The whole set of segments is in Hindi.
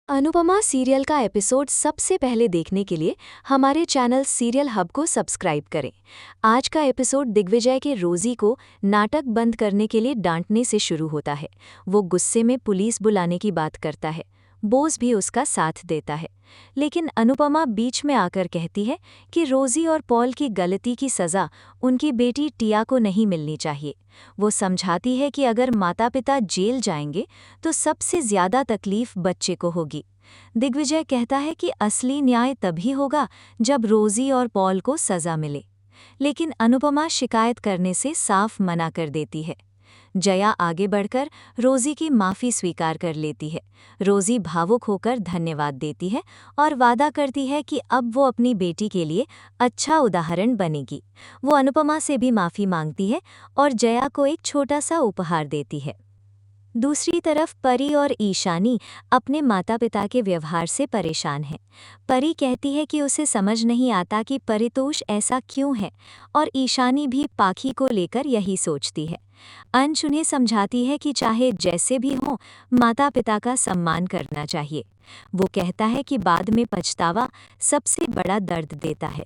अनुपमा सीरियल का एपिसोड सबसे पहले देखने के लिए हमारे चैनल सीरियल हब को सब्सक्राइब करें। आज का एपिसोड दिग्विजय के रोजी को नाटक बंद करने के लिए डांटने से शुरू होता है। वो गुस्से में पुलिस बुलाने की बात करता है। बोस भी उसका साथ देता है, लेकिन अनुपमा बीच में आकर कहती है कि रोजी और पॉल की गलती की सज़ा उनकी बेटी टिया को नहीं मिलनी चाहिए। वो समझाती है कि अगर माता पिता जेल जाएंगे तो सबसे ज़्यादा तकलीफ बच्चे को होगी। दिग्विजय कहता है कि असली न्याय तभी होगा जब रोजी और पॉल को सज़ा मिले, लेकिन अनुपमा शिकायत करने से साफ मना कर देती है। जया आगे बढ़कर रोजी की माफ़ी स्वीकार कर लेती है। रोजी भावुक होकर धन्यवाद देती है और वादा करती है कि अब वो अपनी बेटी के लिए अच्छा उदाहरण बनेगी। वो अनुपमा से भी माफ़ी मांगती है और जया को एक छोटा सा उपहार देती है। दूसरी तरफ परी और ईशानी अपने माता पिता के व्यवहार से परेशान हैं। परी कहती है कि उसे समझ नहीं आता कि परितोष ऐसा क्यों है, और ईशानी भी पाखी को लेकर यही सोचती है। अंश उन्हें समझाती है कि चाहे जैसे भी हो, माता पिता का सम्मान करना चाहिए। वो कहता है कि बाद में पछतावा सबसे बड़ा दर्द देता है।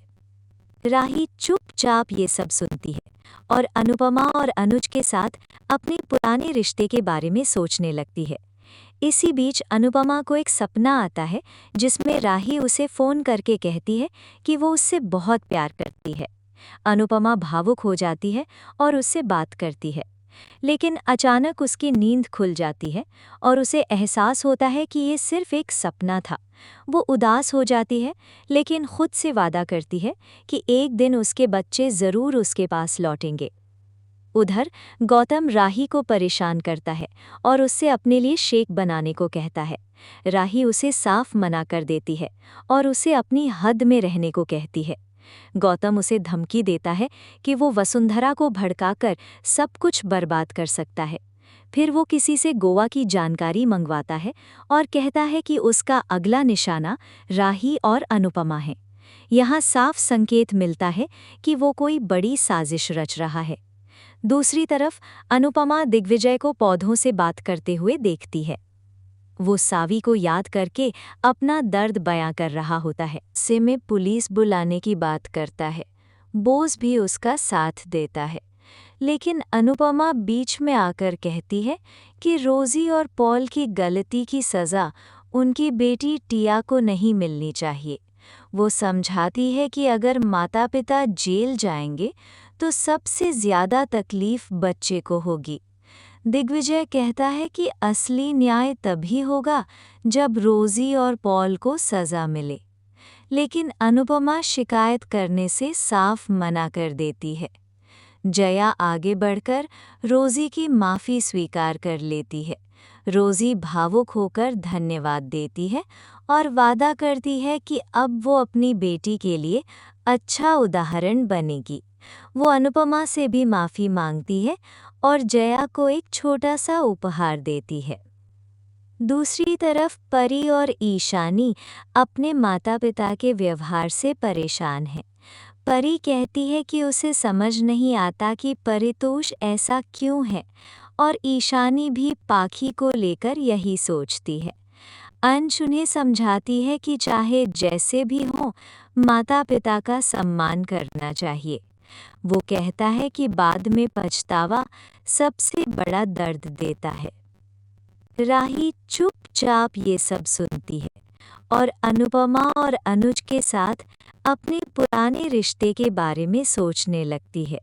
राही चुपचाप ये सब सुनती है और अनुपमा और अनुज के साथ अपने पुराने रिश्ते के बारे में सोचने लगती है। इसी बीच अनुपमा को एक सपना आता है जिसमें राही उसे फ़ोन करके कहती है कि वो उससे बहुत प्यार करती है। अनुपमा भावुक हो जाती है और उससे बात करती है, लेकिन अचानक उसकी नींद खुल जाती है और उसे एहसास होता है कि ये सिर्फ एक सपना था। वो उदास हो जाती है, लेकिन खुद से वादा करती है कि एक दिन उसके बच्चे ज़रूर उसके पास लौटेंगे। उधर गौतम राही को परेशान करता है और उससे अपने लिए शेक बनाने को कहता है। राही उसे साफ मना कर देती है और उसे अपनी हद में रहने को कहती है। गौतम उसे धमकी देता है कि वो वसुंधरा को भड़काकर सब कुछ बर्बाद कर सकता है। फिर वो किसी से गोवा की जानकारी मंगवाता है और कहता है कि उसका अगला निशाना राही और अनुपमा है। यहाँ साफ संकेत मिलता है कि वो कोई बड़ी साजिश रच रहा है। दूसरी तरफ अनुपमा दिग्विजय को पौधों से बात करते हुए देखती है। वो सावी को याद करके अपना दर्द बयां कर रहा होता है। से में पुलिस बुलाने की बात करता है। बोस भी उसका साथ देता है, लेकिन अनुपमा बीच में आकर कहती है कि रोजी और पॉल की गलती की सज़ा उनकी बेटी टिया को नहीं मिलनी चाहिए। वो समझाती है कि अगर माता पिता जेल जाएंगे तो सबसे ज़्यादा तकलीफ बच्चे को होगी। दिग्विजय कहता है कि असली न्याय तभी होगा जब रोजी और पॉल को सज़ा मिले, लेकिन अनुपमा शिकायत करने से साफ मना कर देती है। जया आगे बढ़कर रोजी की माफ़ी स्वीकार कर लेती है। रोजी भावुक होकर धन्यवाद देती है और वादा करती है कि अब वो अपनी बेटी के लिए अच्छा उदाहरण बनेगी। वो अनुपमा से भी माफ़ी मांगती है और जया को एक छोटा सा उपहार देती है। दूसरी तरफ परी और ईशानी अपने माता पिता के व्यवहार से परेशान हैं। परी कहती है कि उसे समझ नहीं आता कि परितोष ऐसा क्यों है, और ईशानी भी पाखी को लेकर यही सोचती है। अंश उन्हें समझाती है कि चाहे जैसे भी हो, माता पिता का सम्मान करना चाहिए। वो कहता है कि बाद में पछतावा सबसे बड़ा दर्द देता है। राही चुपचाप ये सब सुनती है और अनुपमा और अनुज के साथ अपने पुराने रिश्ते के बारे में सोचने लगती है।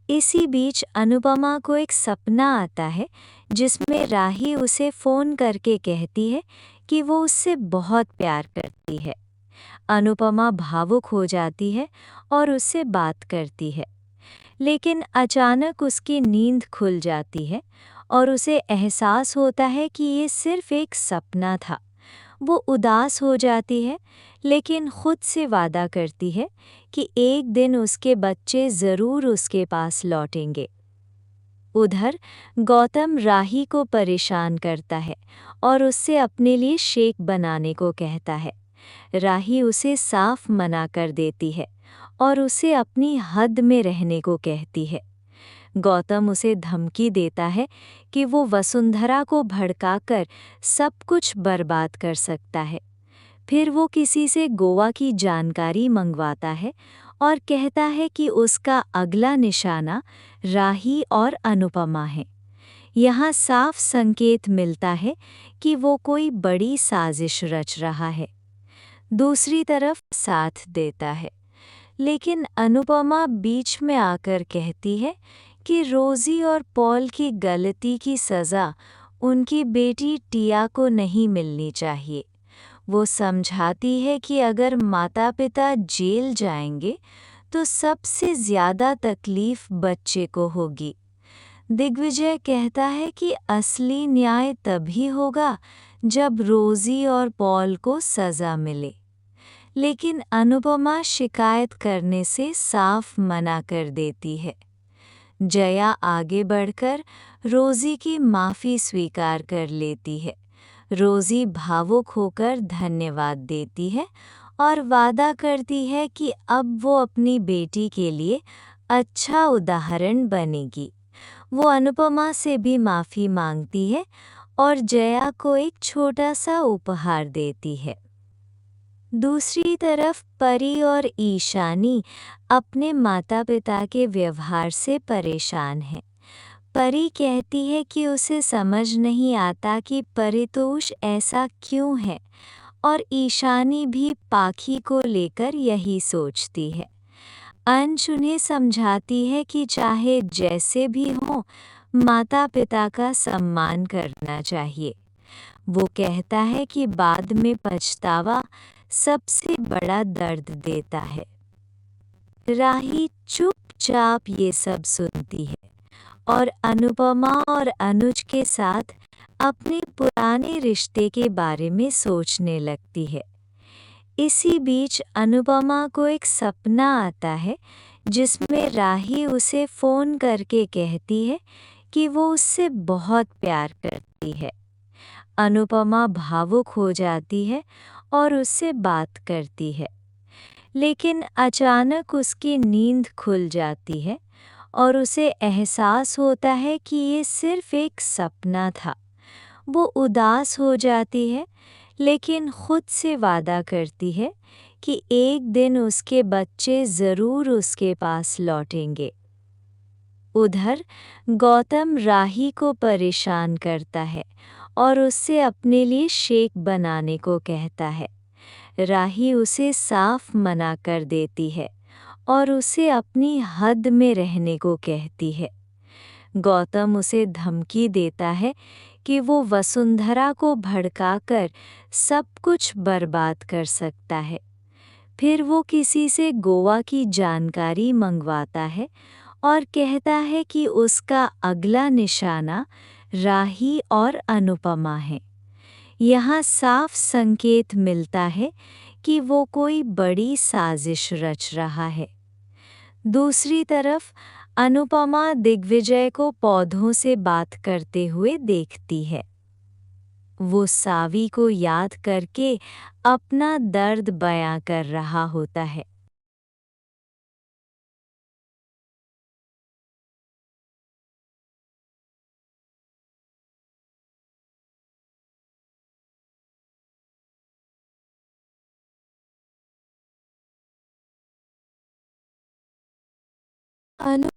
इसी बीच अनुपमा को एक सपना आता है जिसमें राही उसे फ़ोन करके कहती है कि वो उससे बहुत प्यार करती है। अनुपमा भावुक हो जाती है और उससे बात करती है, लेकिन अचानक उसकी नींद खुल जाती है और उसे एहसास होता है कि ये सिर्फ एक सपना था। वो उदास हो जाती है, लेकिन खुद से वादा करती है कि एक दिन उसके बच्चे ज़रूर उसके पास लौटेंगे। उधर गौतम राही को परेशान करता है और उससे अपने लिए शेक बनाने को कहता है। राही उसे साफ मना कर देती है और उसे अपनी हद में रहने को कहती है। गौतम उसे धमकी देता है कि वो वसुंधरा को भड़काकर सब कुछ बर्बाद कर सकता है। फिर वो किसी से गोवा की जानकारी मंगवाता है और कहता है कि उसका अगला निशाना राही और अनुपमा है। यहाँ साफ संकेत मिलता है कि वो कोई बड़ी साजिश रच रहा है। दूसरी तरफ साथ देता है, लेकिन अनुपमा बीच में आकर कहती है कि रोज़ी और पॉल की गलती की सज़ा उनकी बेटी टिया को नहीं मिलनी चाहिए। वो समझाती है कि अगर माता पिता जेल जाएंगे तो सबसे ज़्यादा तकलीफ बच्चे को होगी। दिग्विजय कहता है कि असली न्याय तभी होगा जब रोज़ी और पॉल को सज़ा मिले, लेकिन अनुपमा शिकायत करने से साफ मना कर देती है। जया आगे बढ़कर रोज़ी की माफ़ी स्वीकार कर लेती है। रोज़ी भावुक होकर धन्यवाद देती है और वादा करती है कि अब वो अपनी बेटी के लिए अच्छा उदाहरण बनेगी। वो अनुपमा से भी माफ़ी मांगती है और जया को एक छोटा सा उपहार देती है। दूसरी तरफ परी और ईशानी अपने माता पिता के व्यवहार से परेशान हैं। परी कहती है कि उसे समझ नहीं आता कि परितोष ऐसा क्यों है, और ईशानी भी पाखी को लेकर यही सोचती है। अंश उन्हें समझाती है कि चाहे जैसे भी हो, माता पिता का सम्मान करना चाहिए। वो कहता है कि बाद में पछतावा सबसे बड़ा दर्द देता है। राही चुपचाप ये सब सुनती है और अनुपमा और अनुज के साथ अपने पुराने रिश्ते के बारे में सोचने लगती है। इसी बीच अनुपमा को एक सपना आता है जिसमें राही उसे फ़ोन करके कहती है कि वो उससे बहुत प्यार करती है। अनुपमा भावुक हो जाती है और उससे बात करती है, लेकिन अचानक उसकी नींद खुल जाती है और उसे एहसास होता है कि ये सिर्फ एक सपना था। वो उदास हो जाती है, लेकिन खुद से वादा करती है कि एक दिन उसके बच्चे ज़रूर उसके पास लौटेंगे। उधर गौतम राही को परेशान करता है और उससे अपने लिए शेक बनाने को कहता है। राही उसे साफ मना कर देती है और उसे अपनी हद में रहने को कहती है। गौतम उसे धमकी देता है कि वो वसुंधरा को भड़काकर सब कुछ बर्बाद कर सकता है। फिर वो किसी से गोवा की जानकारी मंगवाता है और कहता है कि उसका अगला निशाना राही और अनुपमा है। यहाँ साफ संकेत मिलता है कि वो कोई बड़ी साजिश रच रहा है। दूसरी तरफ अनुपमा दिग्विजय को पौधों से बात करते हुए देखती है। वो सावी को याद करके अपना दर्द बयां कर रहा होता है। अनु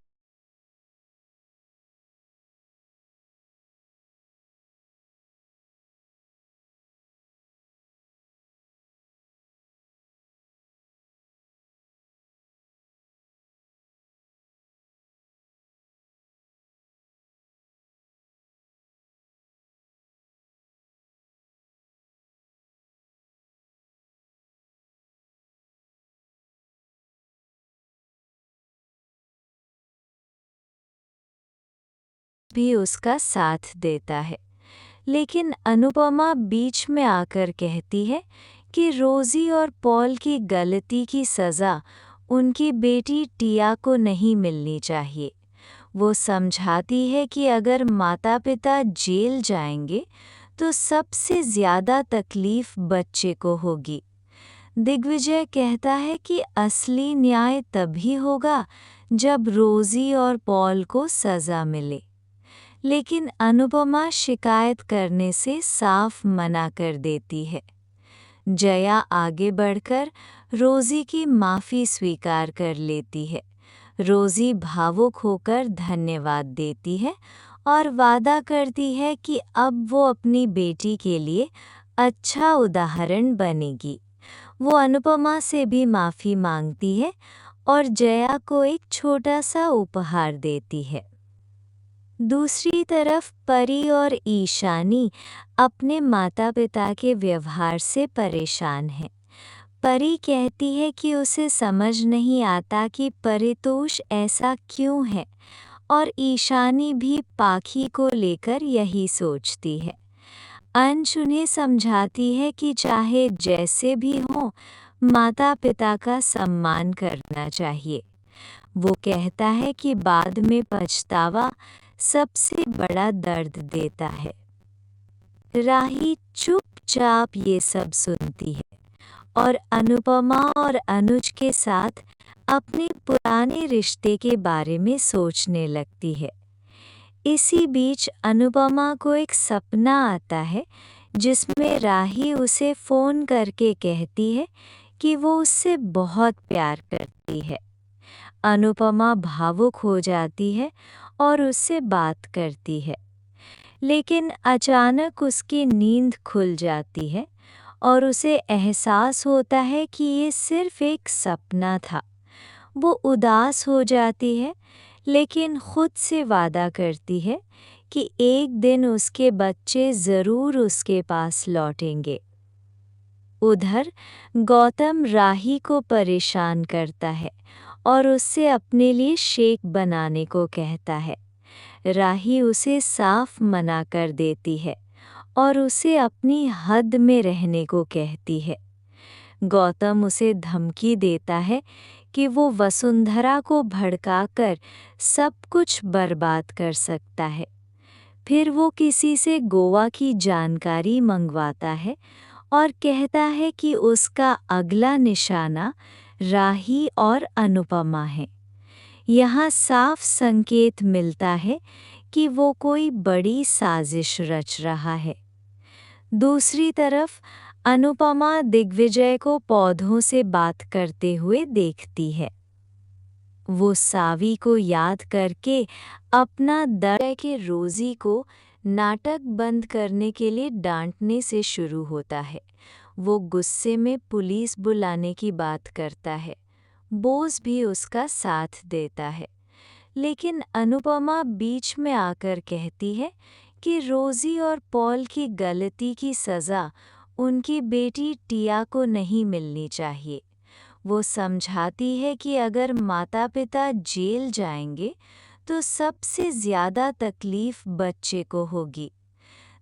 भी उसका साथ देता है, लेकिन अनुपमा बीच में आकर कहती है कि रोज़ी और पॉल की गलती की सज़ा उनकी बेटी टिया को नहीं मिलनी चाहिए। वो समझाती है कि अगर माता पिता जेल जाएंगे तो सबसे ज़्यादा तकलीफ बच्चे को होगी। दिग्विजय कहता है कि असली न्याय तभी होगा जब रोजी और पॉल को सज़ा मिले। लेकिन अनुपमा शिकायत करने से साफ मना कर देती है। जया आगे बढ़कर रोजी की माफ़ी स्वीकार कर लेती है। रोजी भावुक होकर धन्यवाद देती है और वादा करती है कि अब वो अपनी बेटी के लिए अच्छा उदाहरण बनेगी। वो अनुपमा से भी माफ़ी मांगती है और जया को एक छोटा सा उपहार देती है। दूसरी तरफ परी और ईशानी अपने माता पिता के व्यवहार से परेशान है। परी कहती है कि उसे समझ नहीं आता कि परितोष ऐसा क्यों है, और ईशानी भी पाखी को लेकर यही सोचती है। अंश उन्हें समझाती है कि चाहे जैसे भी हो, माता पिता का सम्मान करना चाहिए। वो कहता है कि बाद में पछतावा सबसे बड़ा दर्द देता है। राही चुपचाप ये सब सुनती है और अनुपमा और अनुज के साथ अपने पुराने रिश्ते के बारे में सोचने लगती है। इसी बीच अनुपमा को एक सपना आता है जिसमें राही उसे फ़ोन करके कहती है कि वो उससे बहुत प्यार करती है। अनुपमा भावुक हो जाती है और उससे बात करती है, लेकिन अचानक उसकी नींद खुल जाती है और उसे एहसास होता है कि ये सिर्फ एक सपना था। वो उदास हो जाती है, लेकिन खुद से वादा करती है कि एक दिन उसके बच्चे ज़रूर उसके पास लौटेंगे। उधर गौतम राही को परेशान करता है और उससे अपने लिए शेक बनाने को कहता है। राही उसे साफ मना कर देती है और उसे अपनी हद में रहने को कहती है। गौतम उसे धमकी देता है कि वो वसुंधरा को भड़काकर सब कुछ बर्बाद कर सकता है। फिर वो किसी से गोवा की जानकारी मंगवाता है और कहता है कि उसका अगला निशाना राही और अनुपमा है। यहाँ साफ संकेत मिलता है कि वो कोई बड़ी साजिश रच रहा है। दूसरी तरफ अनुपमा दिग्विजय को पौधों से बात करते हुए देखती है। वो सावी को याद करके अपना दर्द के रोजी को नाटक बंद करने के लिए डांटने से शुरू होता है। वो गुस्से में पुलिस बुलाने की बात करता है। बोस भी उसका साथ देता है, लेकिन अनुपमा बीच में आकर कहती है कि रोजी और पॉल की गलती की सज़ा उनकी बेटी टिया को नहीं मिलनी चाहिए। वो समझाती है कि अगर माता पिता जेल जाएंगे तो सबसे ज़्यादा तकलीफ बच्चे को होगी।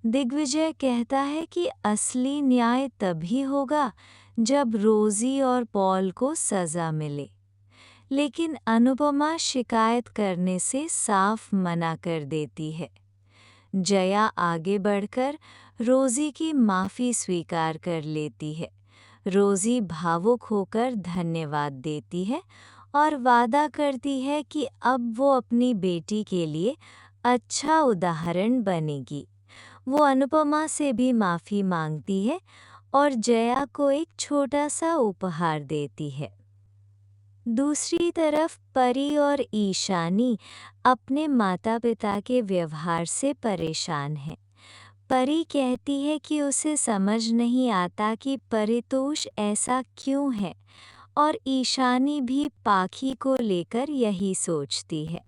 दिग्विजय कहता है कि असली न्याय तभी होगा जब रोजी और पॉल को सज़ा मिले, लेकिन अनुपमा शिकायत करने से साफ मना कर देती है। जया आगे बढ़कर रोजी की माफ़ी स्वीकार कर लेती है। रोजी भावुक होकर धन्यवाद देती है और वादा करती है कि अब वो अपनी बेटी के लिए अच्छा उदाहरण बनेगी। वो अनुपमा से भी माफ़ी मांगती है और जया को एक छोटा सा उपहार देती है। दूसरी तरफ परी और ईशानी अपने माता पिता के व्यवहार से परेशान है। परी कहती है कि उसे समझ नहीं आता कि परितोष ऐसा क्यों है, और ईशानी भी पाखी को लेकर यही सोचती है।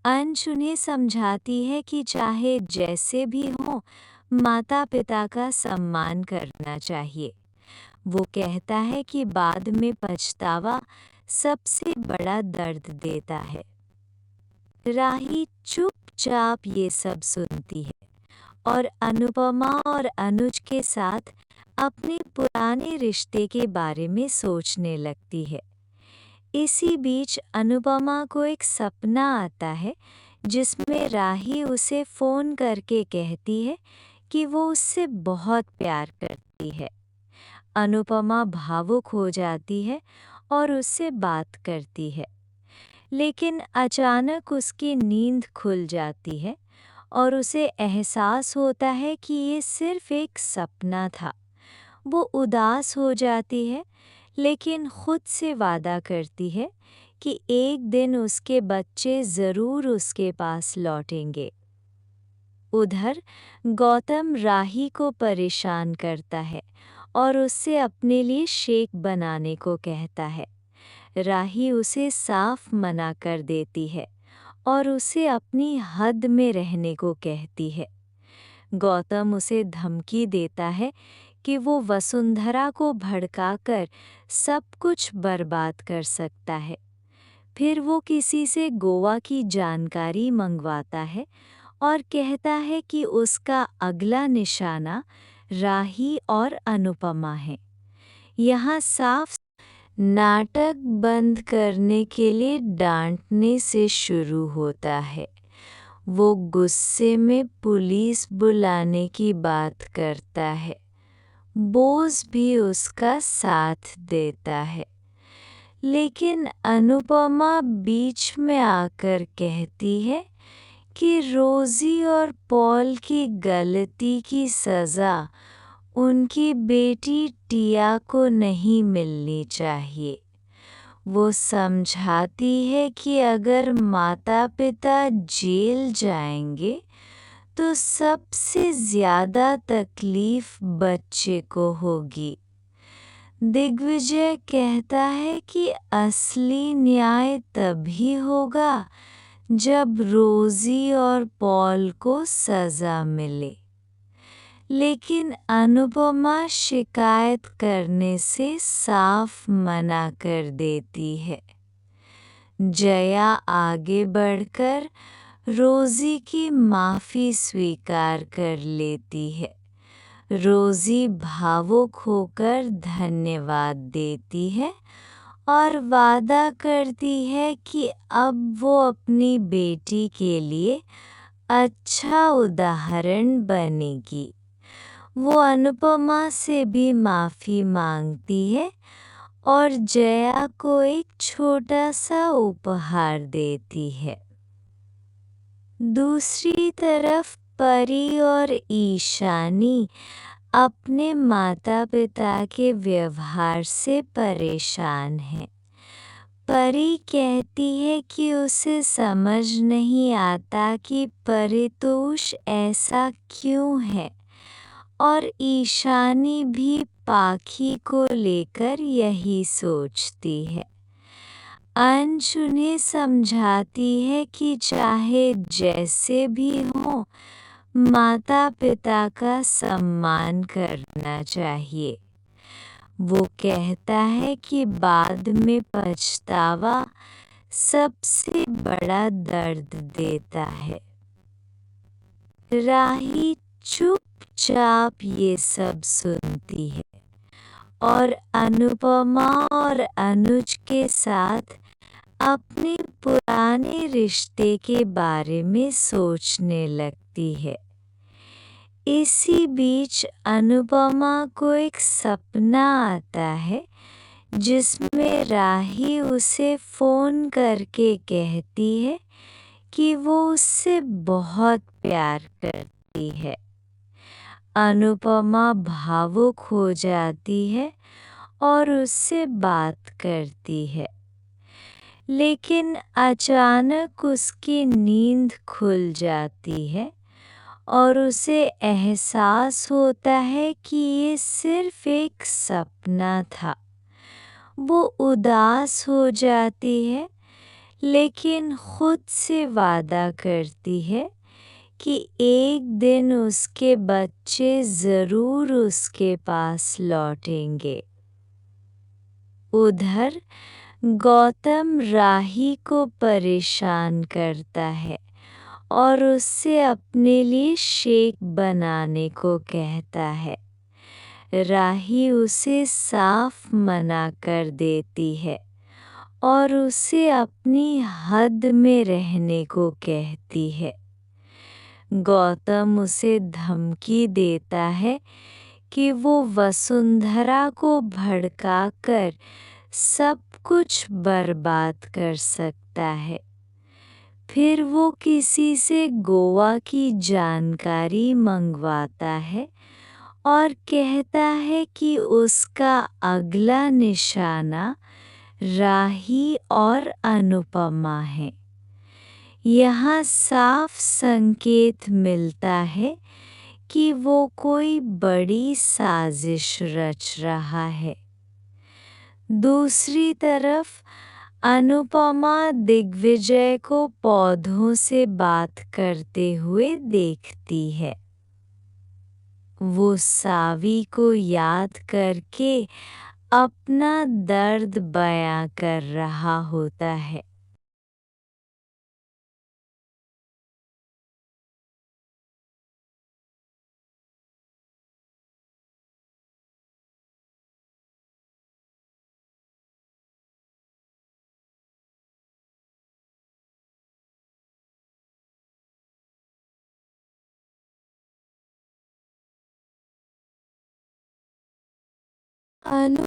अंश उन्हें समझाती है कि चाहे जैसे भी हो, माता पिता का सम्मान करना चाहिए। वो कहता है कि बाद में पछतावा सबसे बड़ा दर्द देता है। राही चुपचाप ये सब सुनती है और अनुपमा और अनुज के साथ अपने पुराने रिश्ते के बारे में सोचने लगती है। इसी बीच अनुपमा को एक सपना आता है जिसमें राही उसे फ़ोन करके कहती है कि वो उससे बहुत प्यार करती है। अनुपमा भावुक हो जाती है और उससे बात करती है, लेकिन अचानक उसकी नींद खुल जाती है और उसे एहसास होता है कि ये सिर्फ एक सपना था। वो उदास हो जाती है, लेकिन खुद से वादा करती है कि एक दिन उसके बच्चे ज़रूर उसके पास लौटेंगे। उधर गौतम राही को परेशान करता है और उससे अपने लिए शेक बनाने को कहता है। राही उसे साफ मना कर देती है और उसे अपनी हद में रहने को कहती है। गौतम उसे धमकी देता है कि वो वसुंधरा को भड़काकर सब कुछ बर्बाद कर सकता है। फिर वो किसी से गोवा की जानकारी मंगवाता है और कहता है कि उसका अगला निशाना राही और अनुपमा है। यहाँ साफ नाटक बंद करने के लिए डांटने से शुरू होता है। वो गुस्से में पुलिस बुलाने की बात करता है। बोस भी उसका साथ देता है, लेकिन अनुपमा बीच में आकर कहती है कि रोजी और पॉल की गलती की सज़ा उनकी बेटी टिया को नहीं मिलनी चाहिए। वो समझाती है कि अगर माता-पिता जेल जाएंगे तो सबसे ज़्यादा तकलीफ बच्चे को होगी। दिग्विजय कहता है कि असली न्याय तभी होगा जब रोजी और पॉल को सज़ा मिले, लेकिन अनुपमा शिकायत करने से साफ मना कर देती है। जया आगे बढ़कर रोजी की माफ़ी स्वीकार कर लेती है। रोजी भावुक होकर धन्यवाद देती है और वादा करती है कि अब वो अपनी बेटी के लिए अच्छा उदाहरण बनेगी। वो अनुपमा से भी माफ़ी मांगती है और जया को एक छोटा सा उपहार देती है। दूसरी तरफ परी और ईशानी अपने माता-पिता के व्यवहार से परेशान हैं। परी कहती है कि उसे समझ नहीं आता कि परितोष ऐसा क्यों है, और ईशानी भी पाखी को लेकर यही सोचती है। अंश उन्हें समझाती है कि चाहे जैसे भी हो, माता पिता का सम्मान करना चाहिए। वो कहता है कि बाद में पछतावा सबसे बड़ा दर्द देता है। राही चुपचाप ये सब सुनती है और अनुपमा और अनुज के साथ अपने पुराने रिश्ते के बारे में सोचने लगती है। इसी बीच अनुपमा को एक सपना आता है जिसमें राही उसे फ़ोन करके कहती है कि वो उससे बहुत प्यार करती है। अनुपमा भावुक हो जाती है और उससे बात करती है, लेकिन अचानक उसकी नींद खुल जाती है और उसे एहसास होता है कि ये सिर्फ एक सपना था। वो उदास हो जाती है, लेकिन खुद से वादा करती है कि एक दिन उसके बच्चे ज़रूर उसके पास लौटेंगे। उधर गौतम राही को परेशान करता है और उससे अपने लिए शेक बनाने को कहता है। राही उसे साफ मना कर देती है और उसे अपनी हद में रहने को कहती है। गौतम उसे धमकी देता है कि वो वसुंधरा को भड़काकर सब कुछ बर्बाद कर सकता है। फिर वो किसी से गोवा की जानकारी मंगवाता है और कहता है कि उसका अगला निशाना राही और अनुपमा है। यहाँ साफ संकेत मिलता है कि वो कोई बड़ी साजिश रच रहा है। दूसरी तरफ अनुपमा दिग्विजय को पौधों से बात करते हुए देखती है। वो सावी को याद करके अपना दर्द बयां कर रहा होता है। अनु